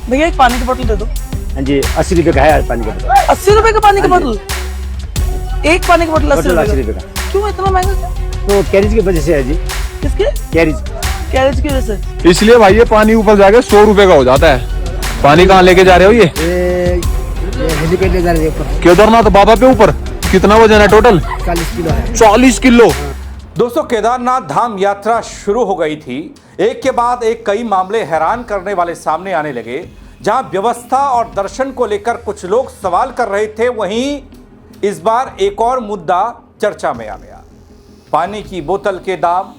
भैया एक पानी की बोतल दे दो। हाँ जी, 80 रुपए का है पानी का बोतल। 80 रुपए का पानी की हाँ बोतल? एक पानी की बोतल 80 रुपए का। क्यों इतना महंगा? तो कैरिज की वजह से है जी। किसके? कैरेज की वजह से। इसलिए भाई ये पानी ऊपर जाके 100 रुपए का हो जाता है। पानी कहाँ लेके जा रहे हो ये हेलीपैड ले जा रहे हैं केदारनाथ बाबा पे ऊपर। कितना वजन है टोटल? 40 किलो है। 40 किलो। दोस्तों, केदारनाथ धाम यात्रा शुरू हो गई थी। एक के बाद एक कई मामले हैरान करने वाले सामने आने लगे। जहां व्यवस्था और दर्शन को लेकर कुछ लोग सवाल कर रहे थे, वहीं इस बार एक और मुद्दा चर्चा में आ गया। पानी की बोतल के दाम।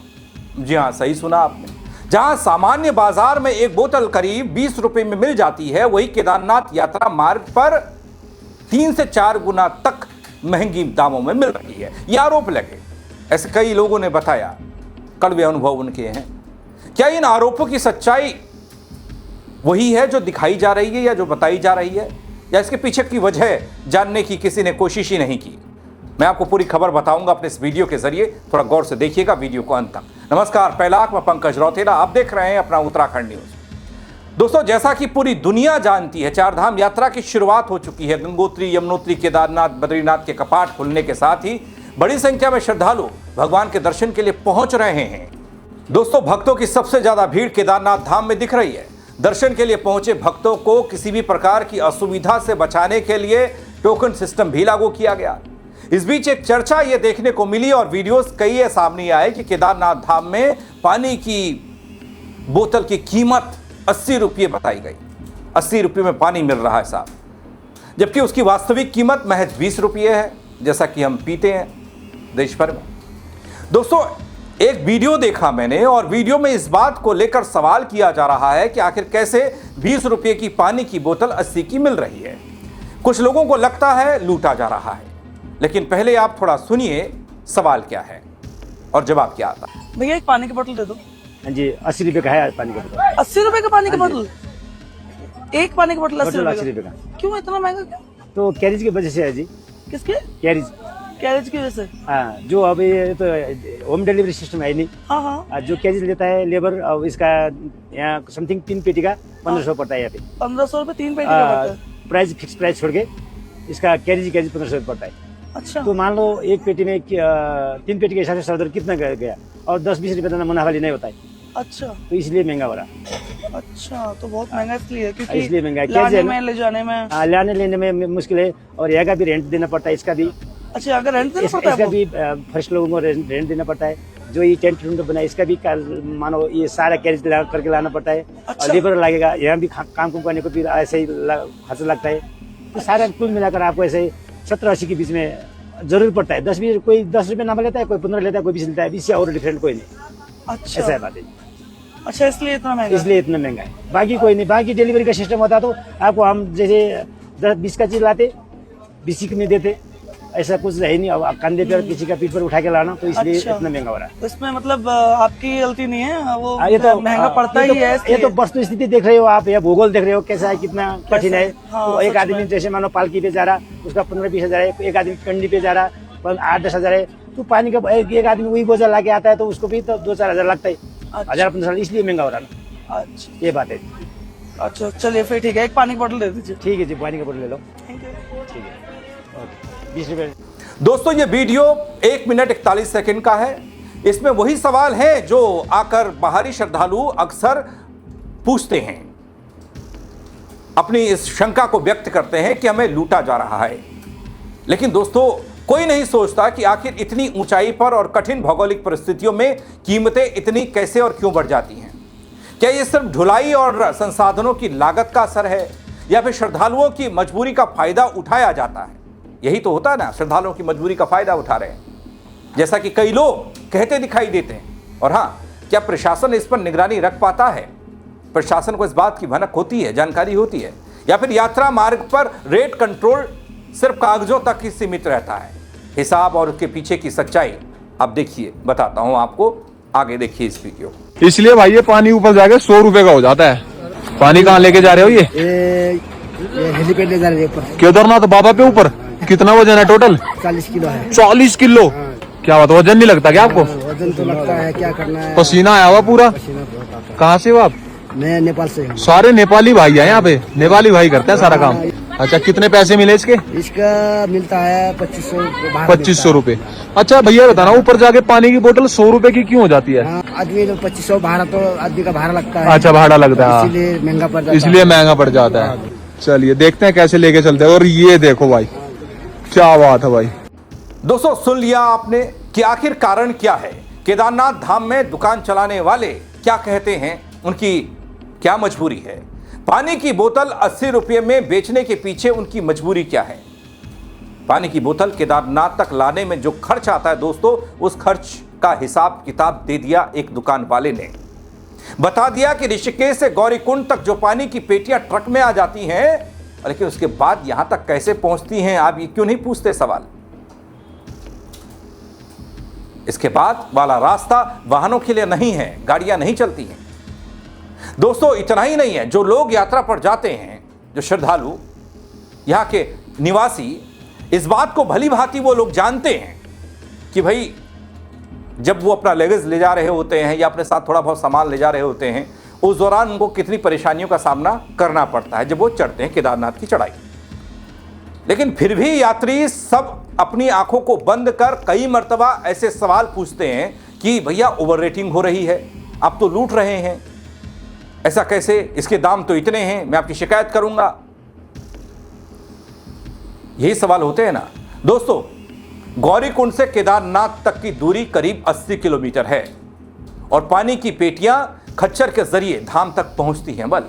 जी हां, सही सुना आपने। जहां सामान्य बाजार में एक बोतल करीब 20 रुपए में मिल जाती है, वहीं केदारनाथ यात्रा मार्ग पर 3 से 4 गुना तक महंगी दामों में मिल रही है। यह आरोप लगे। ऐसे कई लोगों ने बताया, कड़वे अनुभव उनके हैं। क्या इन आरोपों की सच्चाई वही है जो दिखाई जा रही है या जो बताई जा रही है, या इसके पीछे की वजह जानने की किसी ने कोशिश ही नहीं की? मैं आपको पूरी खबर बताऊंगा अपने इस वीडियो के जरिए। थोड़ा गौर से देखिएगा वीडियो को अंत तक। नमस्कार, पहलाक मैं पंकज रौतेला, आप देख रहे हैं अपना उत्तराखंड न्यूज। दोस्तों, जैसा कि पूरी दुनिया जानती है, चार धाम यात्रा की शुरुआत हो चुकी है। गंगोत्री, यमुनोत्री, केदारनाथ, बद्रीनाथ के कपाट खुलने के साथ ही बड़ी संख्या में श्रद्धालु भगवान के दर्शन के लिए पहुंच रहे हैं। दोस्तों, भक्तों की सबसे ज्यादा भीड़ केदारनाथ धाम में दिख रही है। दर्शन के लिए पहुंचे भक्तों को किसी भी प्रकार की असुविधा से बचाने के लिए टोकन सिस्टम भी लागू किया गया। इस बीच एक चर्चा यह देखने को मिली और वीडियोस कई सामने आए कि केदारनाथ धाम में पानी की बोतल की कीमत 80 रुपये बताई गई। 80 रुपये में पानी मिल रहा है साहब, जबकि उसकी वास्तविक कीमत महज 20 रुपये है, जैसा कि हम पीते हैं देश भर में। दोस्तों, एक वीडियो देखा मैंने और वीडियो में इस बात को लेकर सवाल किया जा रहा है कि आखिर कैसे 20 रुपये की पानी की बोतल 80 की मिल रही है। कुछ लोगों को लगता है लूटा जा रहा है, लेकिन पहले आप थोड़ा सुनिए सवाल क्या है और जवाब क्या आता है। भैया एक पानी की बोतल दे दो। हाँ जी, 80 रुपए का है पानी का बोतल। 80 रुपए का पानी की बोतल? एक पानी की बोतल 80 रुपए रुपए का। क्यों इतना महंगा? तो कैरिज की वजह से है जी। किसके? कैरेज की वजह से। हाँ, जो अभी तो होम डिलीवरी सिस्टम है नहीं। हाँ हाँ। जो कैरिज लेता है लेबर, और इसका यहाँ समथिंग 3 पेटी का 1500 पड़ता है। यहाँ पे 1500 रुपए 3 पेटी का पड़ता है। प्राइस फिक्स प्राइस छोड़ के इसका कैरिज 1500 पड़ता है। अच्छा। तो मान लो एक पेटी में 3 पेटी के हिसाब से सौदा कितना गया, और 10-20 रुपए मुनाफा नहीं होता है। अच्छा, तो इसलिए महंगा हो रहा। अच्छा, तो बहुत महंगा इसलिए क्योंकि इसलिए महंगा लाने में ले जाने में। लाने लेने में मुश्किल है, और यहाँ का भी रेंट देना पड़ता है, इसका भी। अच्छा, अगर रेंट देना पड़ता है इसका भी फर्स्ट लोगों को रेंट देना पड़ता है। जो ये टेंट बनाया, इसका भी मानो ये सारा कैरेज करके लाना पड़ता है। अच्छा। और लेबर लगेगा, यहाँ भी काम करने को भी ऐसे ही खर्च लगता है। तो सारा कुल मिलाकर आपको ऐसे 70-80 के बीच में जरूर पड़ता है। 10-20 कोई 10 रुपये नाम लेता है, कोई 15 लेता है, कोई 20 लेता है। 20 से और डिफरेंट कोई नहीं। अच्छा, ऐसा है बात है। अच्छा, इसलिए इतना महंगा? इसलिए इतना महंगा है, बाकी कोई नहीं। बाकी डिलीवरी का सिस्टम होता तो आपको हम जैसे 10-20 का चीज लाते 20 में देते, ऐसा कुछ है नहीं। अब कंधे पर किसी का पीठ पर उठा के लाना, तो इसलिए अच्छा। इतना महंगा हो रहा है। तो इसमें मतलब आपकी गलती नहीं है, वो ये तो महंगा पड़ता ही है। ये तो वस्तु स्थिति देख रहे हो आप, या भूगोल देख रहे हो कैसा है, कितना कठिन है। हाँ, तो एक सच आदमी में। जैसे मानो पालकी पे जा रहा, उसका 15-20 हजार है। एक आदमी कंडी पे जा रहा, 8-10 हजार है। तो पानी का एक आदमी वही बोझा लाके आता है, तो उसको भी तो 2-4 हजार लगता है। अच्छा। 1000-1500, इसलिए महंगा हो रहा है। अच्छा, ये बात है। अच्छा, चलिए फिर ठीक है, एक पानी की बोतल दे दीजिए। ठीक है जी, पानी का बोतल ले लो। Thank you. ठीक है, ओके, 20 रुपये। दोस्तों, ये वीडियो 1 मिनट 41 सेकंड का है। इसमें वही सवाल है जो आकर बाहरी श्रद्धालु अक्सर पूछते हैं, अपनी इस शंका को व्यक्त करते हैं कि हमें लूटा जा रहा है। लेकिन दोस्तों, कोई नहीं सोचता कि आखिर इतनी ऊंचाई पर और कठिन भौगोलिक परिस्थितियों में कीमतें इतनी कैसे और क्यों बढ़ जाती हैं। क्या ये सिर्फ ढुलाई और संसाधनों की लागत का असर है, या फिर श्रद्धालुओं की मजबूरी का फायदा उठाया जाता है? यही तो होता है ना, श्रद्धालुओं की मजबूरी का फायदा उठा रहे हैं, जैसा कि कई लोग कहते दिखाई देते हैं। और हाँ, क्या प्रशासन इस पर निगरानी रख पाता है? प्रशासन को इस बात की भनक होती है, जानकारी होती है, या फिर यात्रा मार्ग पर रेट कंट्रोल सिर्फ कागजों तक ही सीमित रहता है? हिसाब और उसके पीछे की सच्चाई अब देखिए, बताता हूं आपको, आगे देखिए इस वीडियो। इसलिए भाई ये पानी ऊपर जाके 100 रुपए का हो जाता है। पानी कहाँ लेके जा रहे हो ये हेलीपैड ले जा रहे हैं केदारनाथ बाबा पे ऊपर। कितना वजन है टोटल? 40 किलो है। 40 किलो। क्या बात, वजन नहीं लगता क्या आपको? वजन तो लगता है, क्या करना है। पसीना आया हुआ पूरा। कहाँ से हो आप? मैं नेपाल से हूँ। सारे नेपाली भाई हैं यहाँ पे, नेपाली भाई करते हैं सारा काम। अच्छा, कितने पैसे मिले इसके? इसका मिलता है 2500 रुपए। अच्छा भैया बताना, ऊपर जाके पानी की बोतल 100 रुपए की क्यों हो जाती है? आदमी 2500 भाड़ा, तो आदमी का भाड़ा लगता है। अच्छा, भाड़ा लगता है, इसलिए महंगा पड़ जाता है। इसलिए महंगा पड़ जाता है। चलिए देखते हैं कैसे लेके चलते हैं। और ये देखो भाई, क्या बात है भाई। दोस्तों, सुन लिया आपने कि आखिर कारण क्या है। केदारनाथ धाम में दुकान चलाने वाले क्या कहते हैं, उनकी क्या मजबूरी है। पानी की बोतल 80 रुपये में बेचने के पीछे उनकी मजबूरी क्या है। पानी की बोतल केदारनाथ तक लाने में जो खर्च आता है दोस्तों, उस खर्च का हिसाब किताब दे दिया एक दुकान वाले ने। बता दिया कि ऋषिकेश से गौरीकुंड तक जो पानी की पेटियां ट्रक में आ जाती हैं, लेकिन उसके बाद यहां तक कैसे पहुंचती हैं, आप ये क्यों नहीं पूछते सवाल। इसके बाद वाला रास्ता वाहनों के लिए नहीं है, गाड़ियां नहीं चलती हैं। दोस्तों, इतना ही नहीं है, जो लोग यात्रा पर जाते हैं, जो श्रद्धालु, यहां के निवासी, इस बात को भली भांति वो लोग जानते हैं कि भाई जब वो अपना लगेज ले जा रहे होते हैं या अपने साथ थोड़ा बहुत सामान ले जा रहे होते हैं, उस दौरान उनको कितनी परेशानियों का सामना करना पड़ता है जब वो चढ़ते हैं केदारनाथ की चढ़ाई। लेकिन फिर भी यात्री सब अपनी आंखों को बंद कर कई मर्तबा ऐसे सवाल पूछते हैं कि भैया ओवर रेटिंग हो रही है, आप तो लूट रहे हैं, ऐसा कैसे, इसके दाम तो इतने हैं, मैं आपकी शिकायत करूंगा। यही सवाल होते हैं ना दोस्तों। गौरीकुंड से केदारनाथ तक की दूरी करीब 80 किलोमीटर है और पानी की पेटियां खच्चर के जरिए धाम तक पहुंचती हैं बल,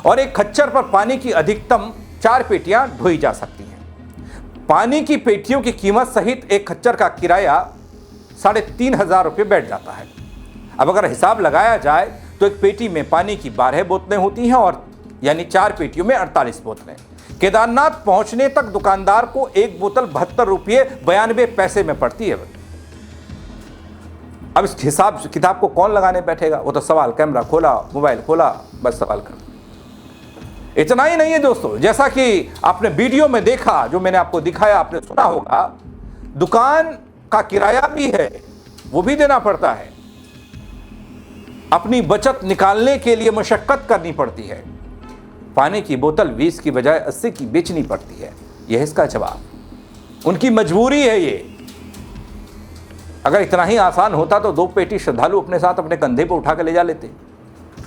और एक खच्चर पर पानी की अधिकतम 4 पेटियां ढोई जा सकती हैं। पानी की पेटियों की कीमत सहित एक खच्चर का किराया 3500 रुपये बैठ जाता है। अब अगर हिसाब लगाया जाए तो एक पेटी में पानी की 12 बोतलें होती हैं, और यानी 4 पेटियों में 48 बोतलें। केदारनाथ पहुंचने तक दुकानदार को एक बोतल 72 रुपये 92 पैसे में पड़ती है। अब इस हिसाब किताब को कौन लगाने बैठेगा। वो तो सवाल, कैमरा खोला, मोबाइल खोला, बस सवाल कर। इतना ही नहीं है दोस्तों, जैसा कि आपने वीडियो में देखा, जो मैंने आपको दिखाया, आपने सुना होगा, दुकान का किराया भी है, वो भी देना पड़ता है। अपनी बचत निकालने के लिए मशक्कत करनी पड़ती है। पानी की बोतल 20 की बजाय 80 की बेचनी पड़ती है। यह इसका जवाब, उनकी मजबूरी है ये। अगर इतना ही आसान होता तो 2 पेटी श्रद्धालु अपने साथ अपने कंधे पर उठा कर ले जा लेते।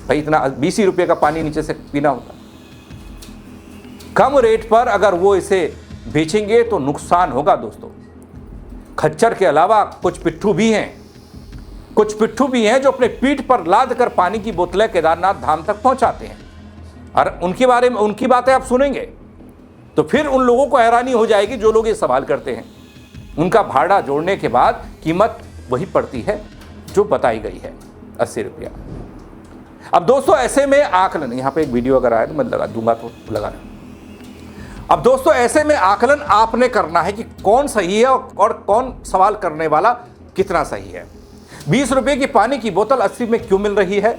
भाई इतना 20 रुपये का पानी नीचे से पीना होता। कम रेट पर अगर वो इसे बेचेंगे तो नुकसान होगा दोस्तों। खच्चर के अलावा कुछ पिट्ठू भी हैं, जो अपने पीठ पर लाद कर पानी की बोतलें केदारनाथ धाम तक पहुंचाते हैं। और उनके बारे में, उनकी बातें आप सुनेंगे तो फिर उन लोगों को हैरानी हो जाएगी जो लोग ये सवाल करते हैं। उनका भाड़ा जोड़ने के बाद कीमत वही पड़ती है जो बताई गई है, 80 रुपया। अब दोस्तों, ऐसे में आकलन, यहां पे एक वीडियो अगर आए तो मैं लगा दूंगा, तो लगाना। अब दोस्तों, ऐसे में आकलन आपने करना है कि कौन सही है और कौन सवाल करने वाला कितना सही है। 20 रुपये की पानी की बोतल 80 में क्यों मिल रही है,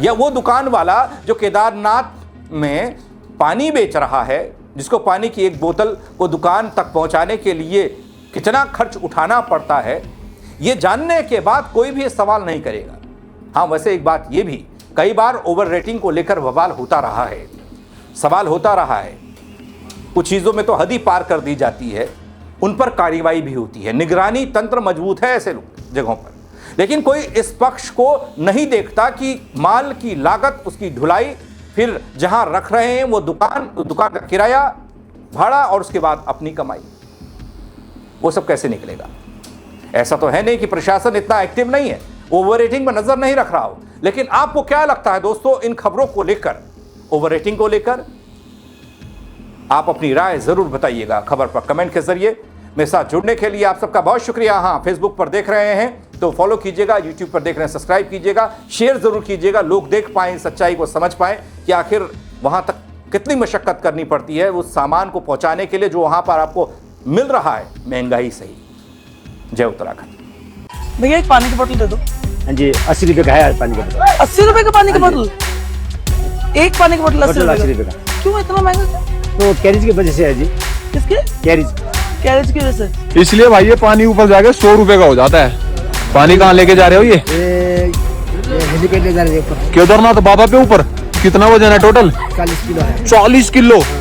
या वो दुकान वाला जो केदारनाथ में पानी बेच रहा है, जिसको पानी की एक बोतल को दुकान तक पहुंचाने के लिए कितना खर्च उठाना पड़ता है, ये जानने के बाद कोई भी सवाल नहीं करेगा। हाँ, वैसे एक बात ये भी, कई बार ओवर रेटिंग को लेकर बवाल होता रहा है, सवाल होता रहा है। कुछ चीज़ों में तो हद ही पार कर दी जाती है, उन पर कार्रवाई भी होती है, निगरानी तंत्र मजबूत है ऐसे जगहों पर। लेकिन कोई इस पक्ष को नहीं देखता कि माल की लागत, उसकी ढुलाई, फिर जहां रख रहे हैं वो दुकान का किराया, भाड़ा, और उसके बाद अपनी कमाई, वो सब कैसे निकलेगा। ऐसा तो है नहीं कि प्रशासन इतना एक्टिव नहीं है, ओवर रेटिंग में नजर नहीं रख रहा हो। लेकिन आपको क्या लगता है दोस्तों इन खबरों को लेकर, ओवर रेटिंग को लेकर? आप अपनी राय जरूर बताइएगा खबर पर कमेंट के जरिए। मेरे साथ जुड़ने के लिए आप सबका बहुत शुक्रिया। हाँ, फेसबुक पर देख रहे हैं तो फॉलो कीजिएगा, यूट्यूब पर देख रहे हैं सब्सक्राइब कीजिएगा, शेयर जरूर कीजिएगा, लोग देख पाएं, सच्चाई को समझ पाएं कि आखिर वहां तक कितनी मशक्कत करनी पड़ती है उस सामान को पहुंचाने के लिए जो वहां पर आपको मिल रहा है महंगाई सही। जय उत्तराखंड। भैया एक पानी की बोतल दे दो। हाँ जी, 80 रुपये का है पानी का बोतल। 80 रुपए का पानी की बोतल? एक पानी की बोतल 80 रुपये का। क्यों इतना महंगा? तो कैरिज की वजह से है जी। किसके? कैरिज की वजह से। इसलिए भाई ये पानी ऊपर जाके 100 रुपए का हो जाता है। पानी कहाँ लेके जा रहे हो ये? हेलीपैड ले जा रहे हैं ऊपर। केदारनाथ बाबा पे ऊपर कितना वजन है टोटल? 40 किलो है। 40 किलो।